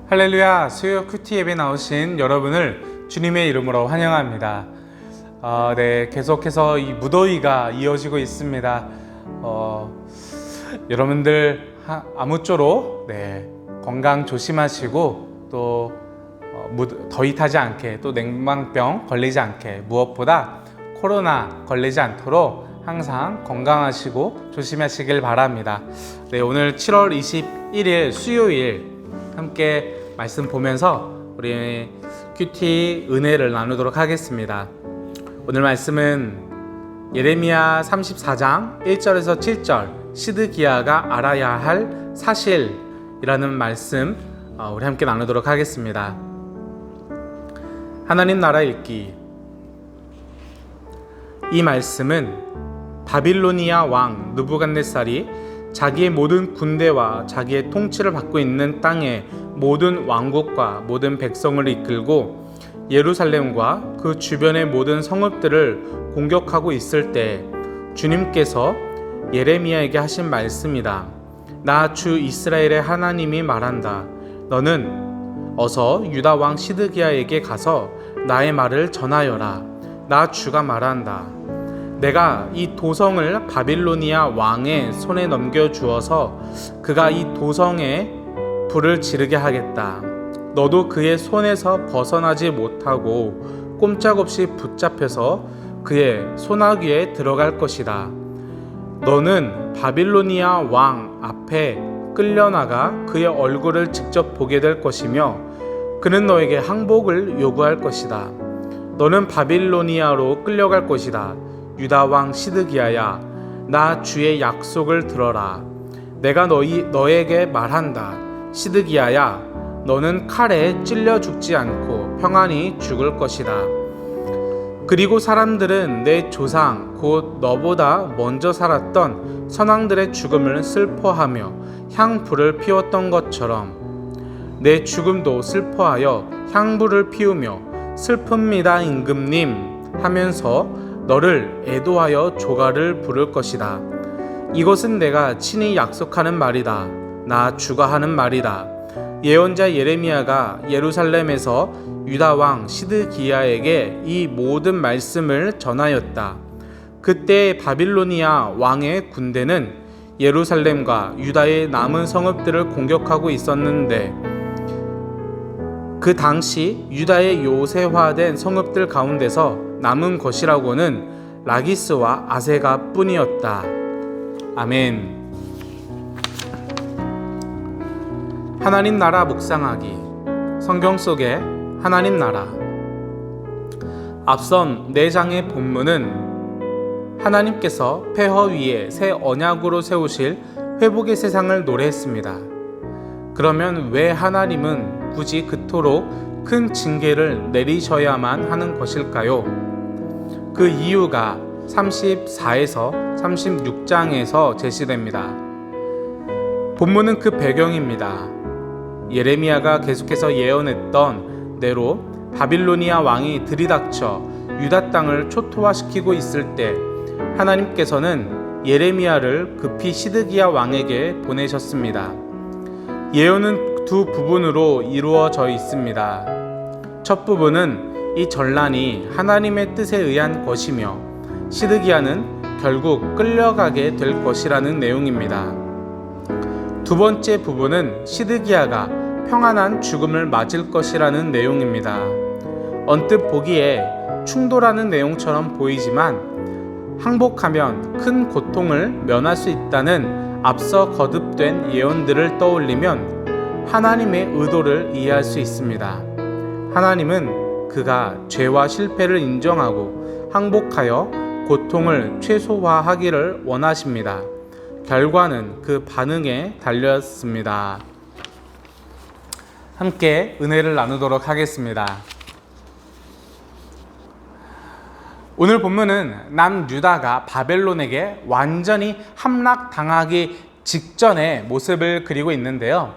할렐루야, 수요 큐티 예배 나오신 여러분을 주님의 이름으로 환영합니다. 계속해서 이 무더위가 이어지고 있습니다. 여러분들 아무쪼록 건강 조심하시고 또 더위 타지 않게, 또 냉방병 걸리지 않게, 무엇보다 코로나 걸리지 않도록 항상 건강하시고 조심하시길 바랍니다. 오늘 7월 21일 수요일 함께 말씀 보면서 우리 큐티 은혜를 나누도록 하겠습니다. 오늘 말씀은 예레미야 34장 1절에서 7절, 시드기야가 알아야 할 사실이라는 말씀 우리 함께 나누도록 하겠습니다. 하나님 나라 읽기. 이 말씀은 바빌로니아 왕 느부갓네살이 자기의 모든 군대와 자기의 통치를 받고 있는 땅의 모든 왕국과 모든 백성을 이끌고 예루살렘과 그 주변의 모든 성읍들을 공격하고 있을 때 주님께서 예레미야에게 하신 말씀이다. 나 주 이스라엘의 하나님이 말한다. 너는 어서 유다 왕 시드기야에게 가서 나의 말을 전하여라. 나 주가 말한다. 내가 이 도성을 바빌로니아 왕의 손에 넘겨주어서 그가 이 도성에 불을 지르게 하겠다. 너도 그의 손에서 벗어나지 못하고 꼼짝없이 붙잡혀서 그의 소나귀에 들어갈 것이다. 너는 바빌로니아 왕 앞에 끌려나가 그의 얼굴을 직접 보게 될 것이며 그는 너에게 항복을 요구할 것이다. 너는 바빌로니아로 끌려갈 것이다. 유다 왕 시드기야야, 나 주의 약속을 들어라. 내가 너에게 말한다. 시드기야야, 너는 칼에 찔려 죽지 않고 평안히 죽을 것이다. 그리고 사람들은 내 조상 곧 너보다 먼저 살았던 선왕들의 죽음을 슬퍼하며 향불을 피웠던 것처럼 내 죽음도 슬퍼하여 향불을 피우며 슬픕니다 임금님 하면서 너를 애도하여 조가를 부를 것이다. 이것은 내가 친히 약속하는 말이다. 나 주가 하는 말이다. 예언자 예레미야가 예루살렘에서 유다 왕 시드기야에게 이 모든 말씀을 전하였다. 그때 바빌로니아 왕의 군대는 예루살렘과 유다의 남은 성읍들을 공격하고 있었는데 그 당시 유다의 요새화된 성읍들 가운데서 남은 것이라고는 라기스와 아세가 뿐이었다. 아멘. 하나님 나라 묵상하기. 성경 속의 하나님 나라. 앞선 4장의 본문은 하나님께서 폐허 위에 새 언약으로 세우실 회복의 세상을 노래했습니다. 그러면 왜 하나님은 굳이 그토록 큰 징계를 내리셔야만 하는 것일까요? 그 이유가 34에서 36장에서 제시됩니다. 본문은 그 배경입니다. 예레미야가 계속해서 예언했던 대로 바빌로니아 왕이 들이닥쳐 유다 땅을 초토화시키고 있을 때 하나님께서는 예레미야를 급히 시드기야 왕에게 보내셨습니다. 예언은 두 부분으로 이루어져 있습니다. 첫 부분은 이 전란이 하나님의 뜻에 의한 것이며 시드기야는 결국 끌려가게 될 것이라는 내용입니다. 두 번째 부분은 시드기야가 평안한 죽음을 맞을 것이라는 내용입니다. 언뜻 보기에 충돌하는 내용처럼 보이지만 항복하면 큰 고통을 면할 수 있다는 앞서 거듭된 예언들을 떠올리면 하나님의 의도를 이해할 수 있습니다. 하나님은 그가 죄와 실패를 인정하고 항복하여 고통을 최소화하기를 원하십니다. 결과는 그 반응에 달렸습니다. 함께 은혜를 나누도록 하겠습니다. 오늘 본문은 남유다가 바벨론에게 완전히 함락당하기 직전의 모습을 그리고 있는데요.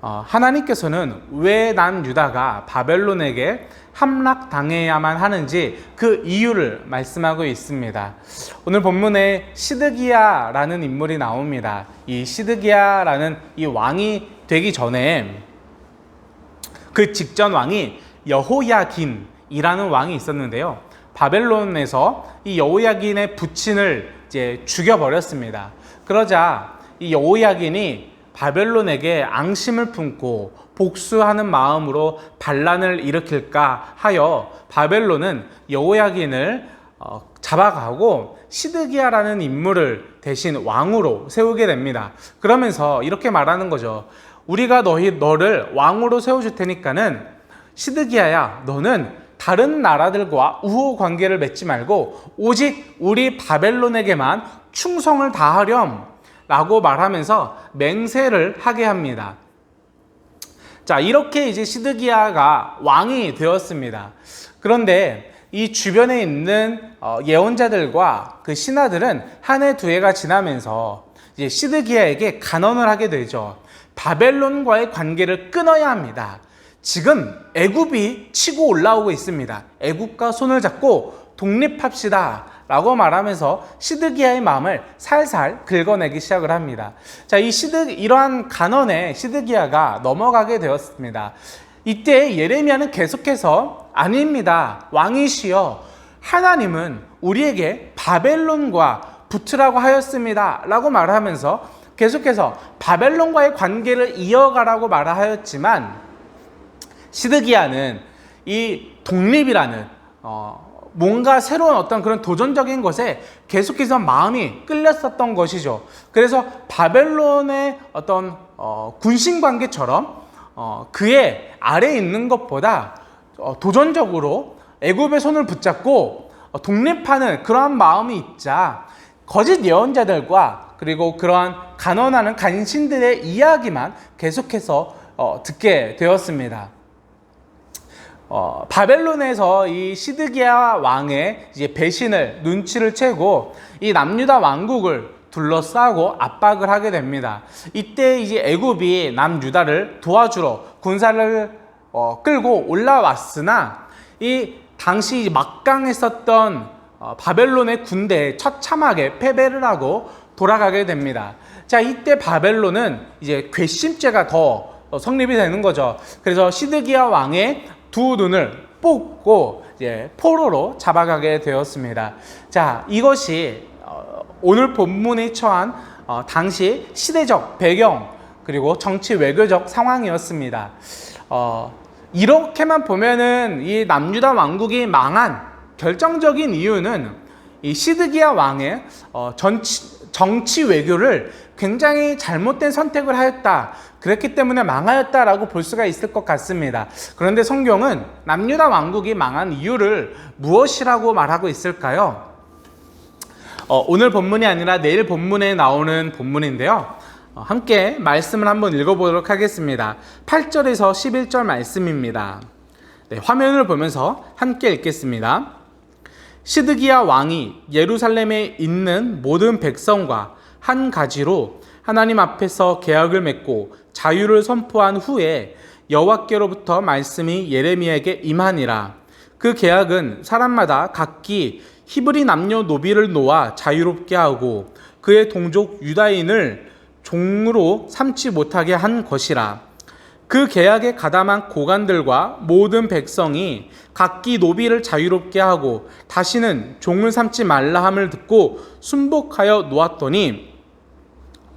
하나님께서는 왜 남유다가 바벨론에게 함락당해야만 하는지 그 이유를 말씀하고 있습니다. 오늘 본문에 시드기야라는 인물이 나옵니다. 이 시드기야라는 이 왕이 되기 전에 그 직전 왕이 여호야긴이라는 왕이 있었는데요. 바벨론에서 이 여호야긴의 부친을 이제 죽여버렸습니다. 그러자 이 여호야긴이 바벨론에게 앙심을 품고 복수하는 마음으로 반란을 일으킬까 하여 바벨론은 여호야긴을 잡아가고 시드기야라는 인물을 대신 왕으로 세우게 됩니다. 그러면서 이렇게 말하는 거죠. 우리가 너를 왕으로 세워줄 테니까는 시드기야야, 너는 다른 나라들과 우호 관계를 맺지 말고 오직 우리 바벨론에게만 충성을 다하렴 라고 말하면서 맹세를 하게 합니다. 자, 이렇게 이제 시드기야가 왕이 되었습니다. 그런데 이 주변에 있는 예언자들과 그 신하들은 한 해 두 해가 지나면서 이제 시드기야에게 간언을 하게 되죠. 바벨론과의 관계를 끊어야 합니다. 지금 애굽이 치고 올라오고 있습니다. 애굽과 손을 잡고 독립합시다 라고 말하면서 시드기야의 마음을 살살 긁어내기 시작을 합니다. 자, 이러한 간언에 시드기야가 넘어가게 되었습니다. 이때 예레미야는 계속해서 아닙니다. 왕이시여, 하나님은 우리에게 바벨론과 붙으라고 하였습니다 라고 말하면서 계속해서 바벨론과의 관계를 이어가라고 말하였지만 시드기야는 이 독립이라는 뭔가 새로운 어떤 그런 도전적인 것에 계속해서 마음이 끌렸었던 것이죠. 그래서 바벨론의 어떤 군신 관계처럼 그의 아래에 있는 것보다 도전적으로 애굽의 손을 붙잡고 독립하는 그러한 마음이 있자 거짓 예언자들과 그리고 그러한 간언하는 간신들의 이야기만 계속해서 듣게 되었습니다. 바벨론에서 이 시드기야 왕의 이제 배신을 눈치를 채고 이 남유다 왕국을 둘러싸고 압박을 하게 됩니다. 이때 이제 애굽이 남유다를 도와주러 군사를 끌고 올라왔으나 이 당시 막강했었던 바벨론의 군대에 처참하게 패배를 하고 돌아가게 됩니다. 자, 이때 바벨론은 이제 괘씸죄가 더 성립이 되는 거죠. 그래서 시드기야 왕의 두 눈을 뽑고 이제 포로로 잡아가게 되었습니다. 자, 이것이 오늘 본문에 처한 당시 시대적 배경 그리고 정치 외교적 상황이었습니다. 이렇게만 보면은 이 남유다 왕국이 망한 결정적인 이유는 이 시드기야 왕의 정치 외교를 굉장히 잘못된 선택을 하였다. 그랬기 때문에 망하였다라고 볼 수가 있을 것 같습니다. 그런데 성경은 남유다 왕국이 망한 이유를 무엇이라고 말하고 있을까요? 오늘 본문이 아니라 내일 본문에 나오는 본문인데요. 함께 말씀을 한번 읽어보도록 하겠습니다. 8절에서 11절 말씀입니다. 네, 화면을 보면서 함께 읽겠습니다. 시드기야 왕이 예루살렘에 있는 모든 백성과 한 가지로 하나님 앞에서 계약을 맺고 자유를 선포한 후에 여호와께로부터 말씀이 예레미야에게 임하니라. 그 계약은 사람마다 각기 히브리 남녀 노비를 놓아 자유롭게 하고 그의 동족 유다인을 종으로 삼지 못하게 한 것이라. 그 계약에 가담한 고관들과 모든 백성이 각기 노비를 자유롭게 하고 다시는 종을 삼지 말라 함을 듣고 순복하여 놓았더니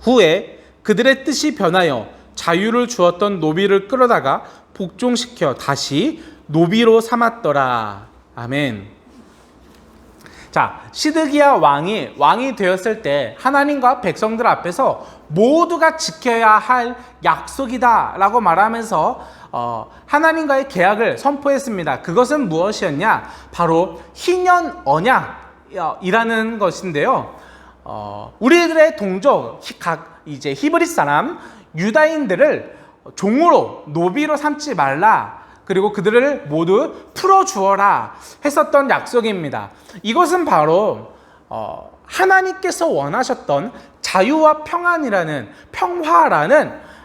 후에 그들의 뜻이 변하여 자유를 주었던 노비를 끌어다가 복종시켜 다시 노비로 삼았더라. 아멘. 자, 시드기야 왕이 되었을 때 하나님과 백성들 앞에서 모두가 지켜야 할 약속이다 라고 말하면서 하나님과의 계약을 선포했습니다. 그것은 무엇이었냐? 바로 희년 언약이라는 것인데요. 우리들의 동족 이제 히브리 사람 유다인들을 종으로 노비로 삼지 말라. 그리고 그들을 모두 풀어주어라 했었던 약속입니다. 이것은 바로 하나님께서 원하셨던 자유와 평화라는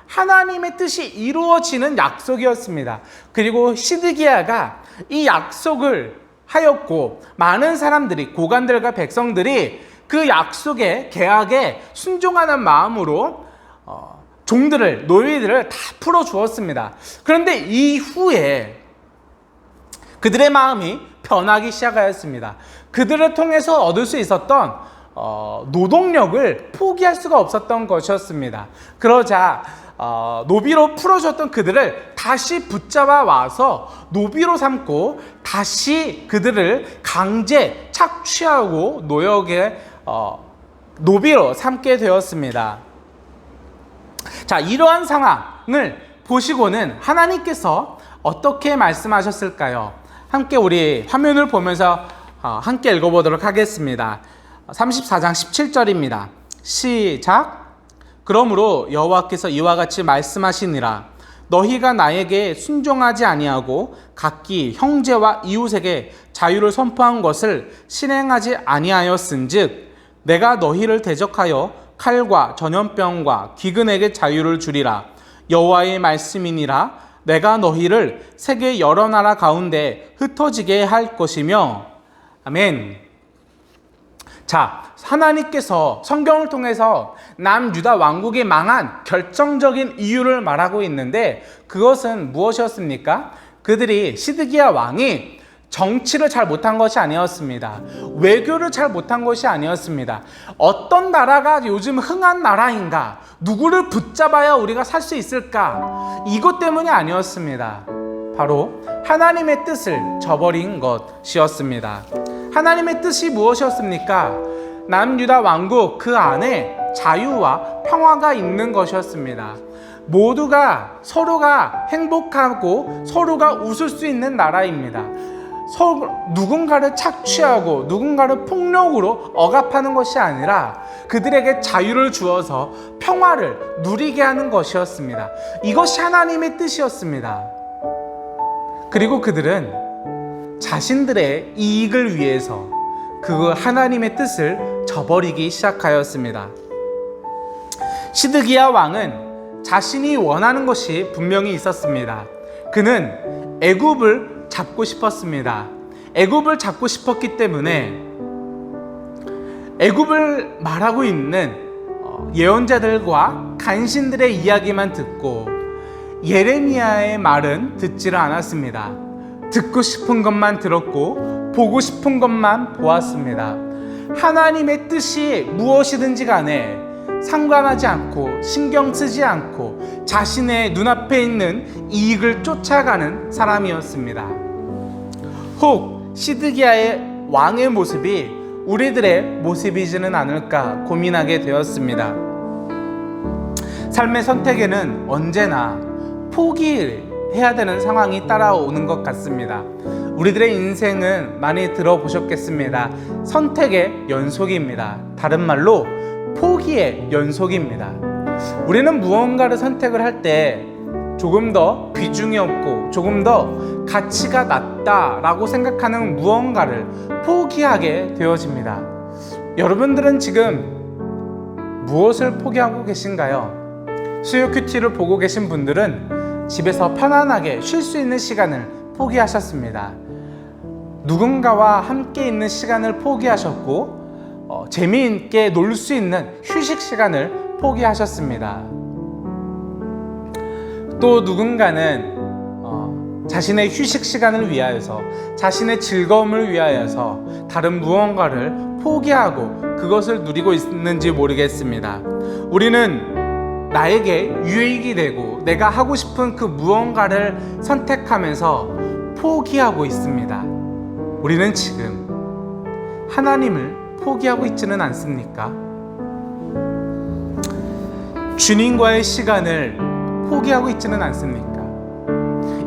하나님의 뜻이 이루어지는 약속이었습니다. 그리고 시드기야가 이 약속을 하였고 많은 사람들이 고관들과 백성들이 그 약속의 계약에 순종하는 마음으로 종들을, 노예들을 다 풀어주었습니다. 그런데 이후에 그들의 마음이 변하기 시작하였습니다. 그들을 통해서 얻을 수 있었던 노동력을 포기할 수가 없었던 것이었습니다. 그러자 노비로 풀어줬던 그들을 다시 붙잡아 와서 노비로 삼고 다시 그들을 강제 착취하고 노역의 노비로 삼게 되었습니다. 자, 이러한 상황을 보시고는 하나님께서 어떻게 말씀하셨을까요? 함께 우리 화면을 보면서 함께 읽어보도록 하겠습니다. 34장 17절입니다. 시작. 그러므로 여호와께서 이와 같이 말씀하시니라. 너희가 나에게 순종하지 아니하고 각기 형제와 이웃에게 자유를 선포한 것을 실행하지 아니하였은즉 내가 너희를 대적하여 칼과 전염병과 기근에게 자유를 주리라. 여호와의 말씀이니라. 내가 너희를 세계 여러 나라 가운데 흩어지게 할 것이며. 아멘. 자, 하나님께서 성경을 통해서 남유다 왕국이 망한 결정적인 이유를 말하고 있는데 그것은 무엇이었습니까? 그들이 시드기야 왕이 정치를 잘 못한 것이 아니었습니다. 외교를 잘 못한 것이 아니었습니다. 어떤 나라가 요즘 흥한 나라인가? 누구를 붙잡아야 우리가 살 수 있을까? 이것 때문이 아니었습니다. 바로 하나님의 뜻을 저버린 것이었습니다. 하나님의 뜻이 무엇이었습니까? 남유다 왕국 그 안에 자유와 평화가 있는 것이었습니다. 모두가 서로가 행복하고 서로가 웃을 수 있는 나라입니다. 누군가를 착취하고 누군가를 폭력으로 억압하는 것이 아니라 그들에게 자유를 주어서 평화를 누리게 하는 것이었습니다. 이것이 하나님의 뜻이었습니다. 그리고 그들은 자신들의 이익을 위해서 그 하나님의 뜻을 저버리기 시작하였습니다. 시드기야 왕은 자신이 원하는 것이 분명히 있었습니다. 그는 애굽을 잡고 싶었습니다. 애굽을 잡고 싶었기 때문에 애굽을 말하고 있는 예언자들과 간신들의 이야기만 듣고 예레미야의 말은 듣지를 않았습니다. 듣고 싶은 것만 들었고 보고 싶은 것만 보았습니다. 하나님의 뜻이 무엇이든지 간에 상관하지 않고 신경 쓰지 않고 자신의 눈앞에 있는 이익을 쫓아가는 사람이었습니다. 혹 시드기야의 왕의 모습이 우리들의 모습이지는 않을까 고민하게 되었습니다. 삶의 선택에는 언제나 포기해야 되는 상황이 따라오는 것 같습니다. 우리들의 인생은 많이 들어보셨겠습니다. 선택의 연속입니다. 다른 말로 포기의 연속입니다. 우리는 무언가를 선택을 할 때 조금 더 비중이 없고 조금 더 가치가 낮다라고 생각하는 무언가를 포기하게 되어집니다. 여러분들은 지금 무엇을 포기하고 계신가요? 수요 큐티를 보고 계신 분들은 집에서 편안하게 쉴 수 있는 시간을 포기하셨습니다. 누군가와 함께 있는 시간을 포기하셨고 재미있게 놀 수 있는 휴식 시간을 포기하셨습니다. 또 누군가는 자신의 휴식 시간을 위하여서 자신의 즐거움을 위하여서 다른 무언가를 포기하고 그것을 누리고 있는지 모르겠습니다. 우리는 나에게 유익이 되고 내가 하고 싶은 그 무언가를 선택하면서 포기하고 있습니다. 우리는 지금 하나님을 포기하고 있지는 않습니까? 주님과의 시간을 포기하고 있지는 않습니까?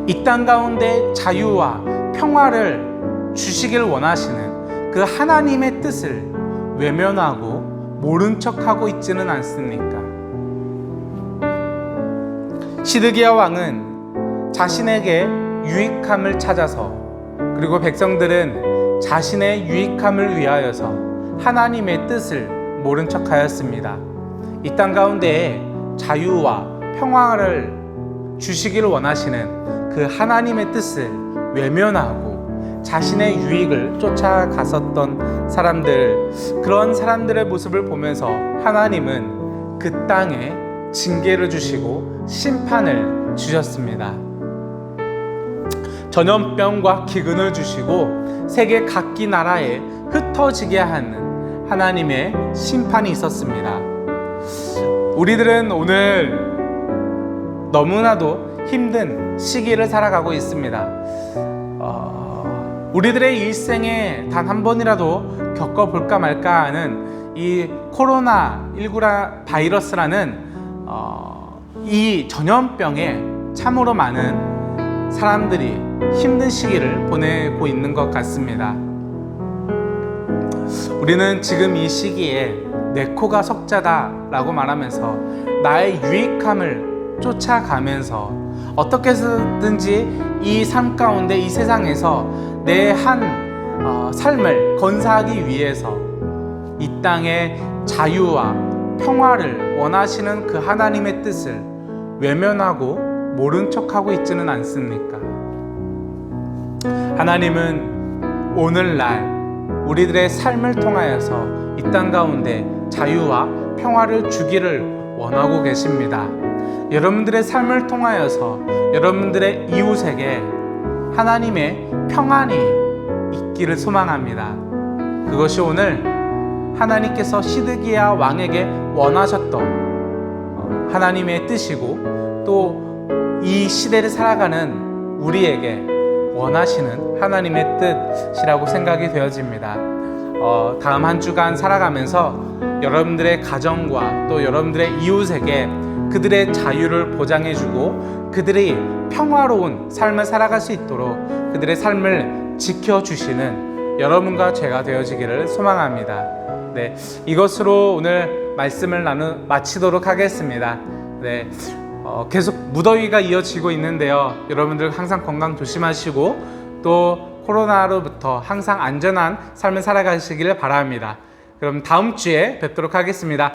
이 땅 가운데 자유와 평화를 주시길 원하시는 그 하나님의 뜻을 외면하고 모른 척하고 있지는 않습니까? 시드기야 왕은 자신에게 유익함을 찾아서 그리고 백성들은 자신의 유익함을 위하여서 하나님의 뜻을 모른 척하였습니다. 이 땅 가운데 자유와 평화를 주시기를 원하시는 그 하나님의 뜻을 외면하고 자신의 유익을 쫓아갔었던 사람들, 그런 사람들의 모습을 보면서 하나님은 그 땅에 징계를 주시고 심판을 주셨습니다. 전염병과 기근을 주시고 세계 각기 나라에 흩어지게 하는 하나님의 심판이 있었습니다. 우리들은 오늘 너무나도 힘든 시기를 살아가고 있습니다. 우리들의 일생에 단 한 번이라도 겪어볼까 말까 하는 이 코로나19 바이러스라는 이 전염병에 참으로 많은 사람들이 힘든 시기를 보내고 있는 것 같습니다. 우리는 지금 이 시기에 내 코가 석자다라고 말하면서 나의 유익함을 쫓아가면서 어떻게 해서든지 이 삶 가운데 이 세상에서 내 한 삶을 건사하기 위해서 이 땅의 자유와 평화를 원하시는 그 하나님의 뜻을 외면하고 모른 척하고 있지는 않습니까? 하나님은 오늘날 우리들의 삶을 통하여서 이 땅 가운데 자유와 평화를 주기를 원하고 계십니다. 여러분들의 삶을 통하여서 여러분들의 이웃에게 하나님의 평안이 있기를 소망합니다. 그것이 오늘 하나님께서 시드기야 왕에게 원하셨던 하나님의 뜻이고 또 이 시대를 살아가는 우리에게 원하시는 하나님의 뜻이라고 생각이 되어집니다. 다음 한 주간 살아가면서 여러분들의 가정과 또 여러분들의 이웃에게 그들의 자유를 보장해주고 그들이 평화로운 삶을 살아갈 수 있도록 그들의 삶을 지켜주시는 여러분과 제가 되어지기를 소망합니다. 네, 이것으로 오늘 말씀을 마치도록 하겠습니다. 네, 계속 무더위가 이어지고 있는데요. 여러분들 항상 건강 조심하시고 또 코로나로부터 항상 안전한 삶을 살아가시기를 바랍니다. 그럼 다음 주에 뵙도록 하겠습니다.